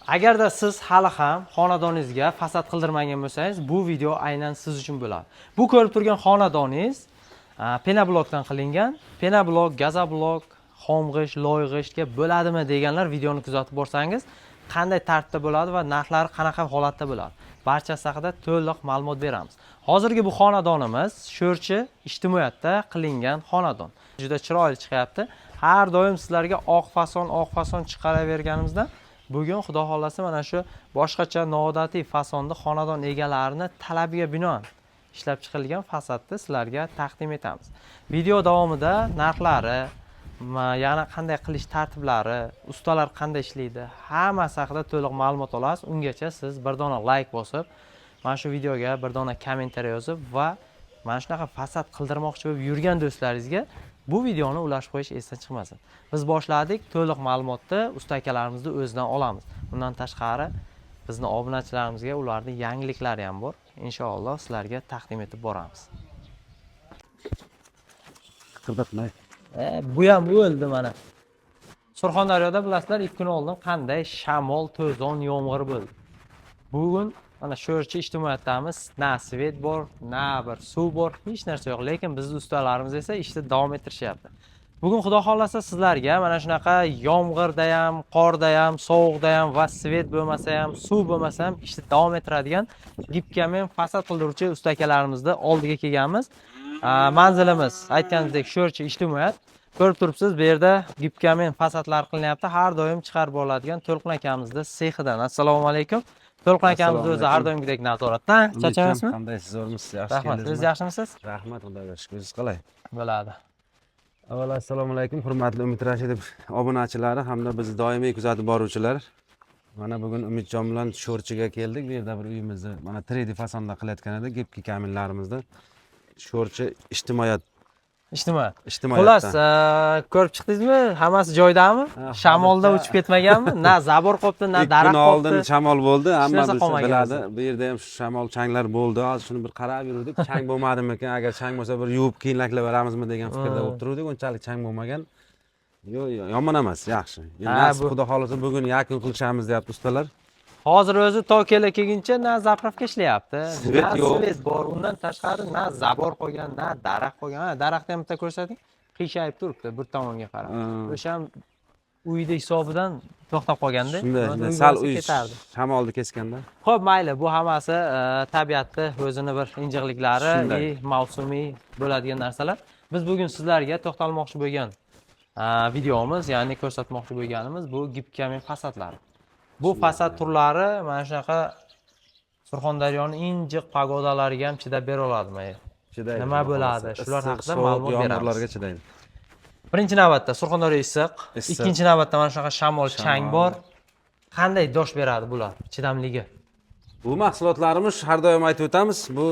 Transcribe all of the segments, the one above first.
Agarda siz hali ham xonadoningizga fasad qildirmagan bo'lsangiz, bu video aynan siz uchun bo'ladi. Bu ko'rib turgan xonadoningiz penoblokdan qilingan. Penoblok, gazoblok, xomg'ish, loyg'ishtga bo'ladimi deganlar videoni kuzatib borsangiz, qanday tartibda bo'ladi va narxlari qanaqa holatda bo'ladi. Barchasi haqida to'liq ma'lumot beramiz. Hozirgi bu xonadonimiz Sho'rchi ijtimoiyatda qilingan xonadon. Juda chiroyli chiqyapti. Har doim sizlarga oq fason chiqaraverganimizda bugun xudo xolasa mana shu boshqacha noodatiy fasonda xonadon egalarini talabiga binoan ishlab chiqilgan fasadni sizlarga taqdim etamiz. Video davomida narxlari, yana qanday qilish tartiblari, ustalar qanday ishlaydi, hammasi haqida to'liq ma'lumot olasiz. Ungacha siz bir dona like bosib, mana shu videoga bir dona kommentariy yozib va mana shunaqa fasad qildirmoqchi bo'lib yurgan do'stlaringizga bu videoni ulashib qo'yish esdan chiqmasin. Biz boshladik, to'liq ma'lumotni usta akalarimizni o'zidan olamiz. Bundan tashqari bizning obunachilarimizga ularning yangiliklari ham bor. Inshaalloh sizlarga taqdim etib boramiz. Qiqirdatmay. Bu ham o'ldi mana. Surxondaryoda bilasizlar, 2 kun oldin qanday shamol, to'zon, yomg'ir bo'ldi. Bugun mana Sho'rchi ijtimoiyatdamiz, na svet bor, na bir suv bor, hech narsa yo'q, lekin bizning ustalarimiz esa ishni davom ettirishyapti. Bugun xudo xolasa sizlarga mana shunaqa yomg'irda ham, qorda ham, sovuqda ham va svet bo'lmasa ham, suv bo'lmasa ham ishni davom ettiradigan gipkamen fasad qildiruvchi usta akalarimizni oldiga kelganmiz. Manzilimiz aytganimizdek Sho'rchi ijtimoiyat. Ko'rib turibsiz, bu yerda gipkamen fasadlar qilinyapti. Har doim chiqarib boriladigan To'lqin akamizning sexidan. Assalomu alaykum. To'lqin akamiz o'zi har doimgidek nazoratdan. Charchamasmi? Qandaysiz, zo'rmisiz? Yaxshi Rahmat. keldingizmi? Siz yaxshimisiz? Rahmat, Xudoga shukr. Siz qalay? Bo'ladi. Avvalo assalomu alaykum, hurmatli Umid Rashidov obunachilari hamda bizni doimiy kuzatib boruvchilar. Mana bugun Umidjon bilan Sho'rchiga keldik. Bu yerda bir uyimizni mana 3D fasonda qilayotgan edik, gipki kaminlarimizni. Sho'rchi ijtimoiyat. Xullas, ko'rib chiqdingizmi? Hammasi joydami? Shamolda uchib ketmaganmi? Na zabor qopti, na daraxt qopti. Oldin shamol bo'ldi, hamma biladi. Bu yerda ham shamol changlar bo'ldi. Hozir shuni bir qarab yurdik. Chang bo'lmadimikan? Agar chang bo'lsa bir yuvib keyinlaklab beramizmi degan fikrda bo'lib turdik. Unchalik chang bo'lmagan. Yo'q, yomon emas, yaxshi. Endi xudo xolasa bugun yakun qilishamiz deyapti ustalar. Hozir o'zi to kelguncha na zapravka ishlayapti. Svet bor, undan tashqari na zabor qo'ygan, na daraxt qo'ygan. Daraxtni ham bitta ko'rsating. Qiyshayib turibdi bir tomonga qarab. O'sha ham uyda hisobidan to'xtab qolganda, sal uy shamolni kesganda. Xo'p, mayli, bu hammasi tabiatni o'zini bir injiqliklari, mavsumiy bo'ladigan narsalar. Biz bugun sizlarga to'xtalmoqchi bo'lgan videomiz, ya'ni ko'rsatmoqchi bo'lganimiz bu gipkamen fasadlari. Bu fasad turlari mana shunaqa Surxondaryoning injiq pagodalariga ham chidab bera oladimi? Nima bo'ladi? Shular haqida ma'lumot beramiz. Yomg'irlarga chidaydi. Birinchi navbatda Surxondaryo issiq, ikkinchi navbatda mana shunaqa shamol, chang bor. Qanday dosh beradi bular chidamligi? Bu mahsulotlarimiz har doim aytib o'tamiz, bu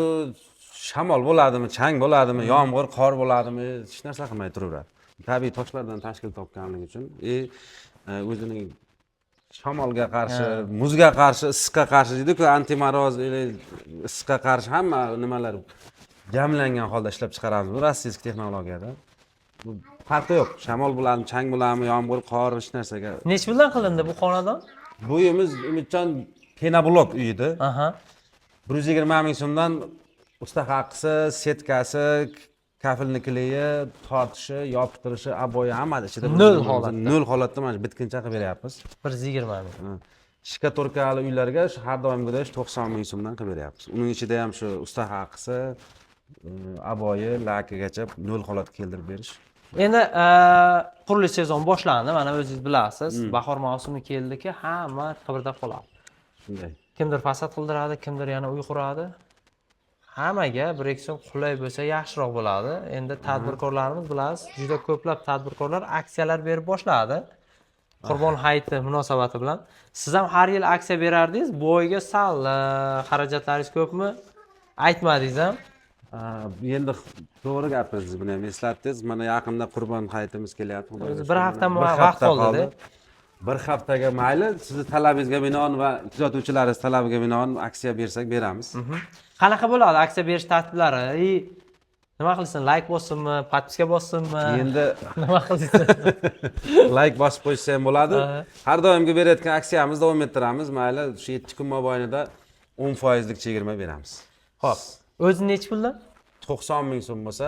shamol bo'ladimi, chang bo'ladimi, yomg'ir, qor bo'ladimi, hech narsa qilmay turaveradi. Tabiiy toshlardan tashkil topganligi uchun o'zining shamolga qarshi, muzga qarshi, issiqqa qarshi deydi-ku, antimaroz, issiqqa qarshi hamma nimalar jamlangan holda ishlab chiqaramiz. Bu rossiyalik texnologiyada. Bu farqi yo'q. Shamol bo'ladimi, chang bo'ladimi, yomg'ir, qor, hech narsaga. Nech puldan qilindi bu xonadon? Bu uyimiz Umidjon penoblok uyida. 120 ming so'mdan usta haqqisi, setkasi, kafilnikiyi, tortishi, yoptirishi, aboya hammasi ichida. Nol holatda mana bitkincha qilib beryapmiz. 120 ming. Shikatorkali uylarga har doimgidek 90 ming so'mdan qilib beryapmiz. Uning ichida ham shu usta haqqisi, aboyi, lakigacha nol holat keltirib berish. Endi qurilish sezoni boshlandi, mana o'zingiz bilasiz. Bahor mavsumi keldiki, hamma qibirdab qoladi. Shunday. Kimdir fasad qildiradi, kimdir yana uy quradi. Hammaga bir ekson qulay bo'lsa yaxshiroq bo'ladi. Endi tadbirkorlarimiz bilasiz, juda ko'plab tadbirkorlar aksiyalar berib boshladi. Qurbon hayiti munosabati bilan. Siz ham har yil aksiya berardingiz. Bu oyga sal xarajatlaringiz ko'pmi? Aytmadingiz ham. Endi to'g'ri gapiringiz, buni ham eslatdingiz. Mana yaqinda Qurbon hayitimiz kelyapti. Bir hafta vaqt qoldi. Bir haftaga mayli, sizni talabingizga binoan va kuzatuvchilaringiz talabiga binoan aksiya bersak beramiz. Qanaqa bo'ladi aksiya berish tartiblari? Nima qilsin? Like bossinmi, podpiska bossinmi? Endi Nima qilsin? like bosib qo'ysa ham bo'ladi. Har doimgi berayotgan aksiyamizni davom ettiramiz. Mayli, shu 7 kun mobaynida 10% lik chegirma beramiz. Xo'p. O'zi necha puldan? 90 ming so'm bo'lsa,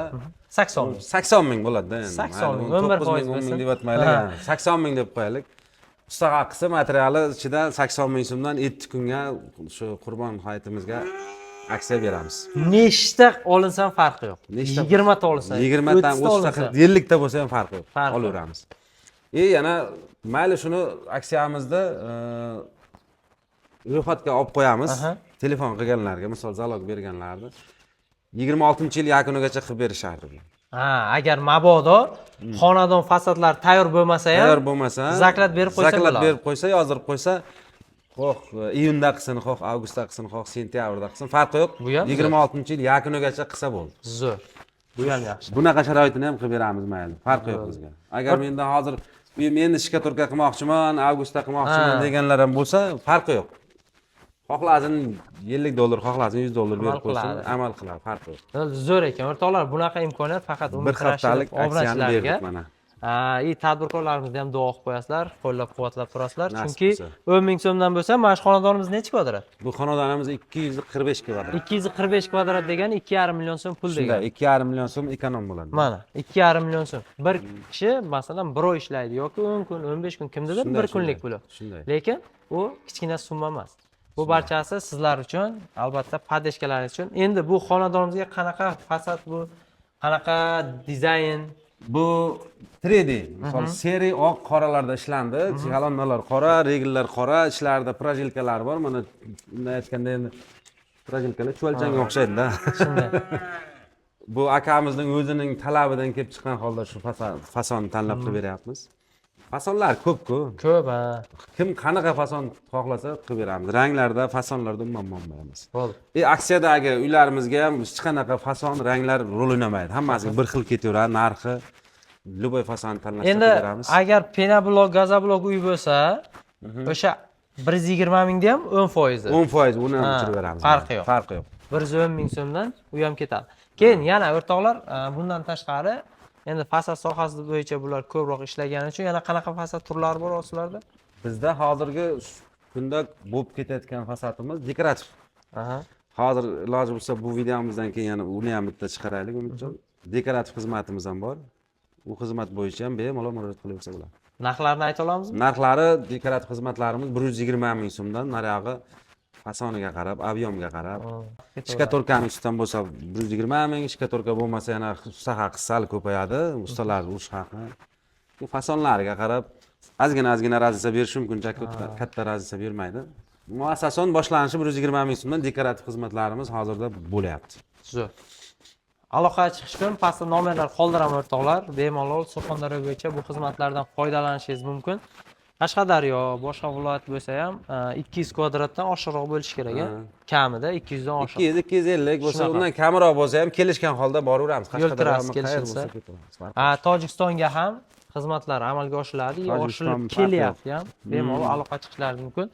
80 ming. 80 ming bo'ladi-da endi. 80 ming, 11% 11% 10 ming bo'lsin. deb aytmaylik. 80 ming deb qo'yaylik. Usta haqqisi materiali ichidan 80 ming so'mdan 7 kunga shu Qurbon hayitimizga aksiya beramiz. Nechta olinsam farqi yo'q. Nechta? 20 ta olinsa, 20 ta, 30 ta, 50 ta bo'lsa ham farqi yo'q. Farqi yo'q. Olaveramiz. Yana mayli shuni aksiyamizda ro'yxatga olib qo'yamiz. Telefon qilganlarga, misol zalog berganlarni 26-yil yakunigacha qilib berishardi. Ha, agar mabodo xonadon fasadlari tayyor bo'lmasa ham, Tayyor bo'lmasa, zaklab berib qo'ysa zaklab bo'ladi. berib qo'ysa, yozdirib qo'ysa, xo'q, iyunda qilsin, xo'q, avgustda qilsin, xo'q, sentyabrda qilsin, farqi yo'q. Bu ham 26-yil yakunigacha qilsa bo'ldi. Zo'r. Bu ham yaxshi. Bunaqa sharoitini ham qilib beramiz mayli. Farqi yo'q bizga. Agar menda hozir men shikatorka qilmoqchiman, avgustda qilmoqchiman deganlar ham bo'lsa, farqi yo'q. Xohlasin $50, xohlasin $100 berib qo'ysin, amal qiladi, farqi yo'q. Zo'r ekan. O'rtoqlar, bunaqa imkoniyat faqat Bir haftalik aksiyani berdik mana. Tadbirkorlarimizga ham duo qilib qo'yasizlar, qo'llab-quvvatlab turasizlar. Nasib Chunki bo'lsa. 10 ming so'mdan bo'lsa, mana shu xonadonimiz necha kvadrat? Bu xonadonimiz 245 kvadrat. 245 kvadrat degani 2,5 million so'm pul Shunda degani. 2,5 million so'm ekonom bo'ladi. Mana 2,5 million so'm. Bir kishi masalan bir oy ishlaydi yoki 10 kun, 15 kun kimdadir bir kunlik puli. Shunday. Lekin u kichkina summa emas. Bu barchasi sizlar uchun, albatta podeshkalaringiz uchun. Endi bu xonadonimizga qanaqa fasad bu, qanaqa dizayn? Bu 3D. Misol seriya oq qoralarda ishlandi. Kolonnalar qora, regllar qora, ishlarida projelkalar bor. Mana bunday aytganda endi projelkalar cho'lchanga o'xshaydi-da. Shunday. Bu akamizning o'zining talabidan kelib chiqqan holda shu fasonni tanlab qilib beryapmiz. Fasonlar ko'p-ku. Ko'p, ha. Kim qanaqa fason xohlasa qilib beramiz. Ranglarda, fasonlarda umuman muammo emas. Bo'ldi. Aksiyadagi uylarimizga ham hech qanaqa fason, ranglar rol o'ynamaydi. Hammasiga bir xil ketaveradi, narxi. Любой fason tanlab Endi beramiz. agar penablok, gazablok uy bo'lsa, o'sha 120 mingda ham 10%. 10% uni ham tushirib beramiz. Farqi yo'q. Farqi yo'q. 110 ming so'mdan u ham ketadi. Keyin yana o'rtoqlar, bundan tashqari endi fasad sohasi bo'yicha bular ko'proq ishlagani uchun yana qanaqa fasad turlari bor sizlarda? Bizda hozirgi kunda bo'lib ketayotgan fasadimiz dekorativ. Aha. Hozir iloji bo'lsa bu videomizdan keyin yana uni ham bitta chiqaraylik, Umidjon. Dekorativ xizmatimiz ham bor. U xizmat bo'yicha ham bemalol murojaat qilaversa bo'ladi. Narxlarini ayta olamizmi? Narxlari dekorativ xizmatlarimiz 120 ming so'mdan, nariyog'i fasoniga qarab, abyomga qarab. Shikatorkani ustidan bo'lsa 120 ming, shikatorka bo'lmasa yana usta haqi sal ko'payadi, ustalar urush haqi. Bu fasonlariga qarab ozgina razisa berish mumkin, katta razisa bermaydi. Muassason boshlanishi 120 ming so'mdan dekorativ xizmatlarimiz hozirda bo'lyapti. Zo'r. Aloqaga chiqish uchun pastda nomerlar qoldiraman o'rtoqlar. Bemalol Surxondaryo bo'yicha bu xizmatlardan foydalanishingiz mumkin. Qashqadaryo, boshqa viloyat bo'lsa ham 200 kvadratdan oshiqroq bo'lishi kerak, kamida 200 dan oshiq. 200, 250 bo'lsa, undan kamroq bo'lsa ham kelishgan holda boraveramiz. Qashqadaryoga kelishsa. Tojikistonga ham xizmatlar amalga oshiriladi, oshirib kelyapti ham. Bemalol aloqa chiqishlaringiz mumkin.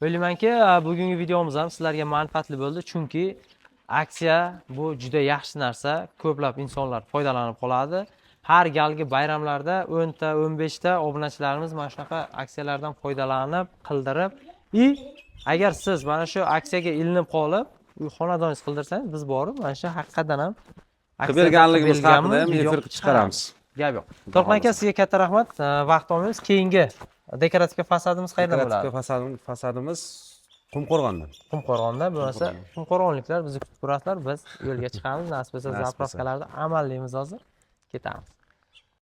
O'ylaymanki, bugungi videomiz ham sizlarga manfaatli bo'ldi, chunki aksiya bu juda yaxshi narsa, ko'plab insonlar foydalanib qoladi. Har galgi bayramlarda 10 ta, 15 ta obunachilarimiz mana shunaqa aksiyalardan foydalanib, qildirib, agar siz mana shu aksiyaga ilinib qolib, uy xonadoningiz qildirsangiz, biz borib mana shu haqiqatan ham qilib berganligimiz haqida ham efir chiqaramiz. Gap yo'q. To'lqin aka, sizga katta rahmat. Vaqt olmaymiz. Keyingi dekorativ fasadimiz qayerda bo'ladi? Dekorativ fasadimiz Qumqo'rg'onda. Qumqo'rg'onda bo'lsa, Qumqo'rg'onliklar bizni kutib turasizlar. Biz yo'lga chiqamiz. Nasib bo'lsa, zapravkalarda amallaymiz hozir. Ketamiz.